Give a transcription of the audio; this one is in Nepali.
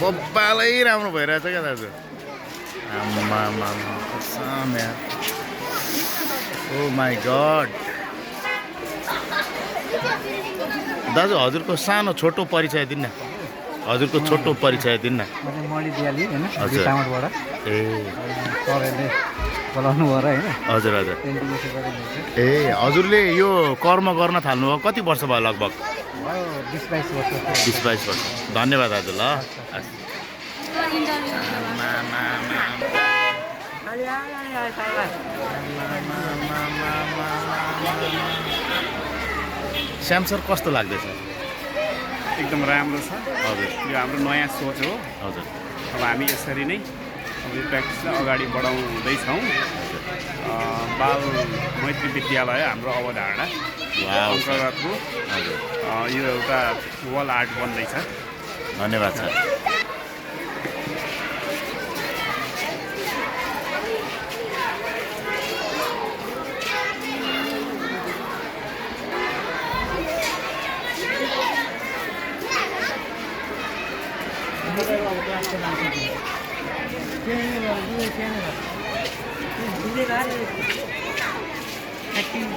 बब्बालै राम्रो भइरहेछ क्या दाजु आम्मा ओ माई गड दाजु हजुरको सानो छोटो परिचय दिन्न हजुरको छोटो परिचय दिन्न हजुर ए हजुर हजुर ए हजुरले यो कर्म गर्न थाल्नुभयो कति वर्ष भयो लगभग 20-22 वर्ष धन्यवाद हजुर ल श्याम सर कस्तो लाग्दैछ एकदम राम्रो छ हजुर यो हाम्रो नयाँ सोच हो हजुर अब हामी यसरी नै यो प्र्याक्टिसलाई अगाडि बढाउँदैछौँ बाल मैत्री विद्यालय हाम्रो अवधारणा अन्तर्गतको यो एउटा वल आर्ट बन्दैछ धन्यवाद सर Acting